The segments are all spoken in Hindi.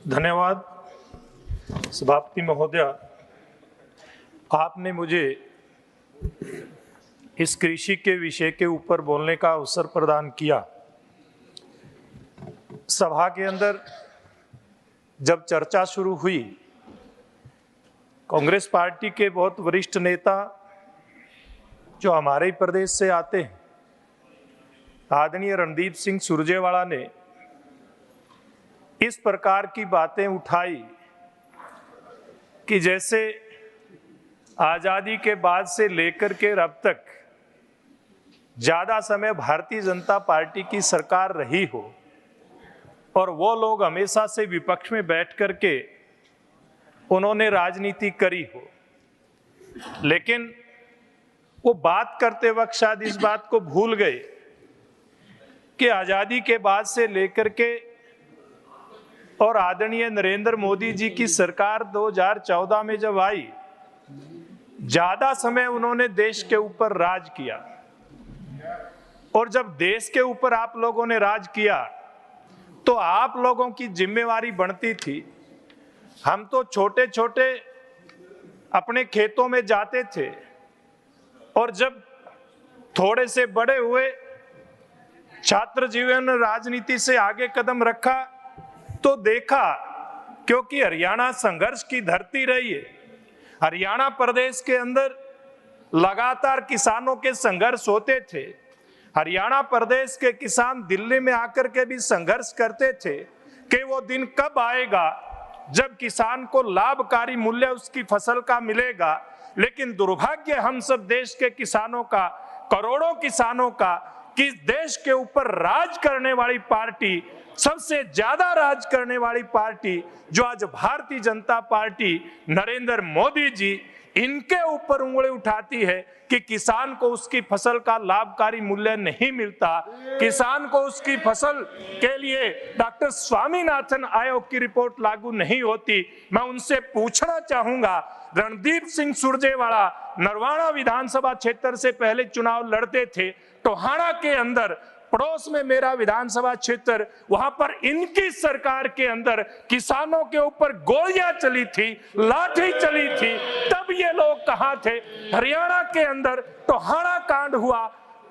धन्यवाद सभापति महोदय, आपने मुझे इस कृषि के विषय के ऊपर बोलने का अवसर प्रदान किया। सभा के अंदर जब चर्चा शुरू हुई, कांग्रेस पार्टी के बहुत वरिष्ठ नेता जो हमारे ही प्रदेश से आते हैं, आदरणीय रणदीप सिंह सुरजेवाला ने इस प्रकार की बातें उठाई कि जैसे आजादी के बाद से लेकर के अब तक ज्यादा समय भारतीय जनता पार्टी की सरकार रही हो और वो लोग हमेशा से विपक्ष में बैठ करके उन्होंने राजनीति करी हो। लेकिन वो बात करते वक्त शायद इस बात को भूल गए कि आजादी के बाद से लेकर के और आदरणीय नरेंद्र मोदी जी की सरकार 2014 में जब आई, ज्यादा समय उन्होंने देश के ऊपर राज किया। और जब देश के ऊपर आप लोगों ने राज किया तो आप लोगों की जिम्मेवारी बनती थी। हम तो छोटे छोटे अपने खेतों में जाते थे और जब थोड़े से बड़े हुए, छात्र जीवन राजनीति से आगे कदम रखा तो देखा, क्योंकि हरियाणा संघर्ष की धरती रही है। हरियाणा प्रदेश के अंदर लगातार किसानों के संघर्ष होते थे। हरियाणा प्रदेश के किसान दिल्ली में आकर के भी संघर्ष करते थे कि वो दिन कब आएगा जब किसान को लाभकारी मूल्य उसकी फसल का मिलेगा। लेकिन दुर्भाग्य हम सब देश के किसानों का, करोड़ों किसानों का, कि देश के ऊपर राज करने वाली पार्टी, सबसे ज्यादा राज करने वाली पार्टी जो आज भारतीय जनता पार्टी, नरेंद्र मोदी जी, इनके ऊपर उंगली उठाती है कि किसान को उसकी फसल का लाभकारी मूल्य नहीं मिलता। किसान को उसकी फसल के लिए डॉक्टर स्वामीनाथन आयोग की रिपोर्ट लागू नहीं होती। मैं उनसे पूछना चाहूंगा, रणदीप सिंह सुरजेवाला नरवाना विधानसभा क्षेत्र से पहले चुनाव लड़ते थे। टोहाना के अंदर, पड़ोस में मेरा विधानसभा क्षेत्र, वहां पर इनकी सरकार के अंदर किसानों के ऊपर गोलियां चली थी, लाठी चली थी, तब ये लोग कहां थे? हरियाणा के अंदर टोहाना कांड हुआ,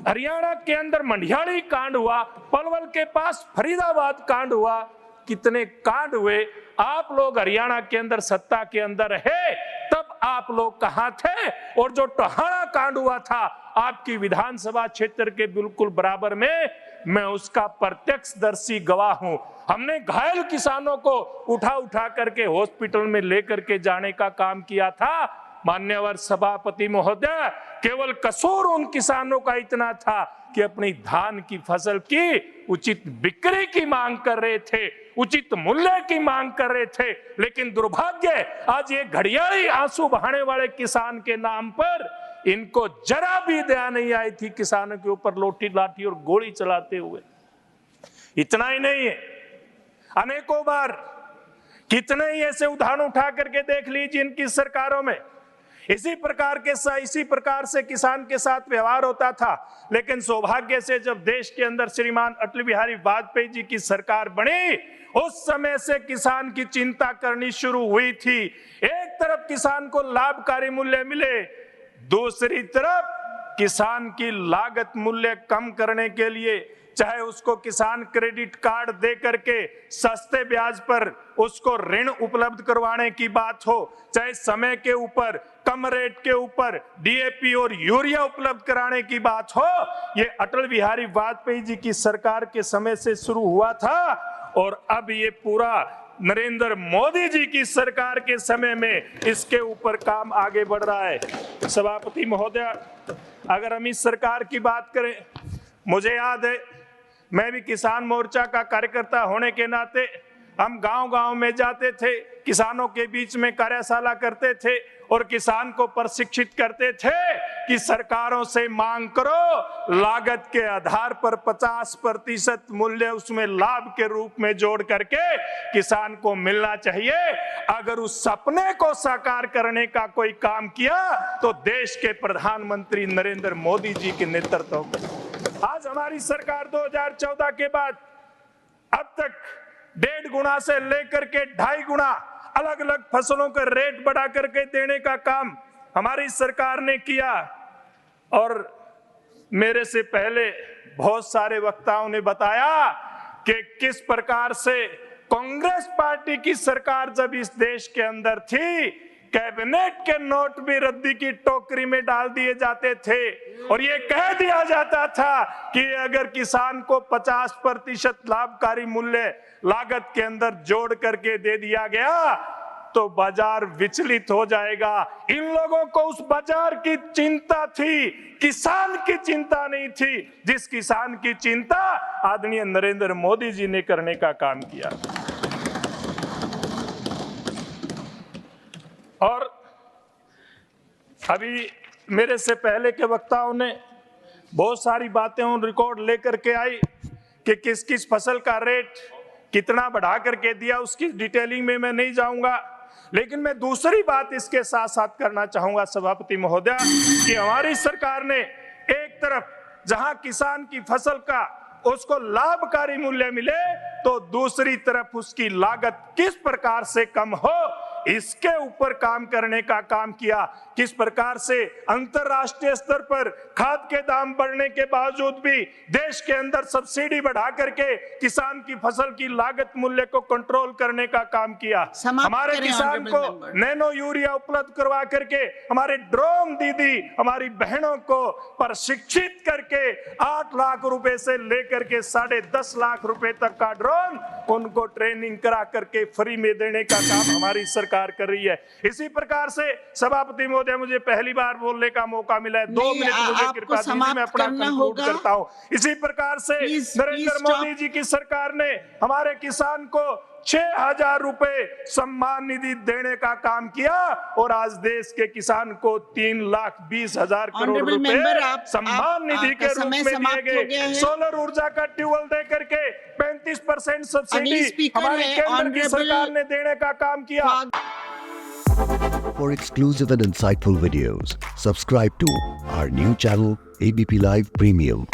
हरियाणा के अंदर मंडियाली कांड हुआ, पलवल के पास फरीदाबाद कांड हुआ, कितने कांड हुए। आप लोग हरियाणा के अंदर सत्ता के अंदर है, तब आप लोग कहां थे? और जो टोहाना कांड हुआ था आपकी विधानसभा क्षेत्र के बिल्कुल बराबर में, मैं उसका प्रत्यक्षदर्शी गवाह हूं। हमने घायल किसानों को उठा करके हॉस्पिटल में लेकर के जाने का काम किया था। मान्यवर सभापति महोदय, केवल कसूर उन किसानों का इतना था कि अपनी धान की फसल की उचित बिक्री की मांग कर रहे थे, उचित मूल्य की मांग कर रहे थे। लेकिन दुर्भाग्य, आज ये घड़ियाली आंसू बहाने वाले किसान के नाम पर इनको जरा भी दया नहीं आई थी किसानों के ऊपर लोठी लाठी और गोली चलाते हुए। इतना ही नहीं है, अनेकों बार कितने ही ऐसे उदाहरण उठा करके देख लीजिए इनकी सरकारों में, इसी प्रकार से किसान के साथ व्यवहार होता था। लेकिन सौभाग्य से जब देश के अंदर श्रीमान अटल बिहारी वाजपेयी जी की सरकार बनी, उस समय से किसान की चिंता करनी शुरू हुई थी। एक तरफ किसान को लाभकारी मूल्य मिले, दूसरी तरफ किसान की लागत मूल्य कम करने के लिए, चाहे उसको किसान क्रेडिट कार्ड दे करके सस्ते ब्याज पर उसको ऋण उपलब्ध करवाने की बात हो, चाहे समय के ऊपर, कम रेट के ऊपर डीएपी और यूरिया उपलब्ध कराने की बात हो, ये अटल बिहारी वाजपेयी जी की सरकार के समय से शुरू हुआ था। और अब ये पूरा नरेंद्र मोदी जी की सरकार के समय में इसके ऊपर काम आगे बढ़ रहा है। सभापति महोदय, अगर हम इस सरकार की बात करें, मुझे याद है मैं भी किसान मोर्चा का कार्यकर्ता होने के नाते हम गांव-गांव में जाते थे, किसानों के बीच में कार्यशाला करते थे और किसान को प्रशिक्षित करते थे कि सरकारों से मांग करो, लागत के आधार पर 50% मूल्य उसमें लाभ के रूप में जोड़ करके किसान को मिलना चाहिए। अगर उस सपने को साकार करने का कोई काम किया तो देश के प्रधानमंत्री नरेंद्र मोदी जी के नेतृत्व में आज हमारी सरकार 2014 के बाद अब तक 1.5 गुना से लेकर के 2.5 गुना अलग अलग फसलों का रेट बढ़ा करके देने का काम हमारी सरकार ने किया। और मेरे से पहले बहुत सारे वक्ताओं ने बताया कि किस प्रकार से कांग्रेस पार्टी की सरकार जब इस देश के अंदर थी, कैबिनेट के नोट भी रद्दी की टोकरी में डाल दिए जाते थे और ये कह दिया जाता था कि अगर किसान को 50% लाभकारी मूल्य लागत के अंदर जोड़ करके दे दिया गया तो बाजार विचलित हो जाएगा। इन लोगों को उस बाजार की चिंता थी, किसान की चिंता नहीं थी। जिस किसान की चिंता आदरणीय नरेंद्र मोदी जी ने करने का काम किया। और अभी मेरे से पहले के वक्ताओं ने बहुत सारी बातें उन रिकॉर्ड लेकर के आई कि किस किस फसल का रेट कितना बढ़ा करके दिया, उसकी डिटेलिंग में मैं नहीं जाऊंगा। लेकिन मैं दूसरी बात इसके साथ साथ करना चाहूंगा सभापति महोदय कि हमारी सरकार ने एक तरफ जहां किसान की फसल का उसको लाभकारी मूल्य मिले तो दूसरी तरफ उसकी लागत किस प्रकार से कम हो इसके ऊपर काम करने का काम किया। किस प्रकार से अंतरराष्ट्रीय स्तर पर खाद के दाम बढ़ने के बावजूद भी देश के अंदर सब्सिडी बढ़ा करके किसान की फसल की लागत मूल्य को कंट्रोल करने का काम किया। हमारे किसान को नैनो यूरिया उपलब्ध करवा करके, हमारे ड्रोन दीदी हमारी बहनों को प्रशिक्षित करके 8 लाख रुपए से लेकर के 10.5 लाख रुपए तक का ड्रोन उनको ट्रेनिंग करा करके फ्री में देने का काम हमारी सरकार कर रही है। इसी प्रकार से सभापति महोदय मुझे पहली बार बोलने का मौका मिला है, 2 मिनट मुझे कृपया दीजिए, मैं अपना कंक्लूड करता हूं। इसी प्रकार से नरेंद्र मोदी जी की सरकार ने हमारे किसान को 6,000 रुपए सम्मान निधि देने का काम किया और आज देश के किसान को 3,20,000 करोड़ रुपए सम्मान निधि के रूप में दिए गए। सोलर ऊर्जा का ट्यूबवेल दे करके 35% सब्सिडी हमारी केंद्र की सरकार ने देने का काम किया। For exclusive and insightful videos, subscribe to our new channel ABP Live Premium.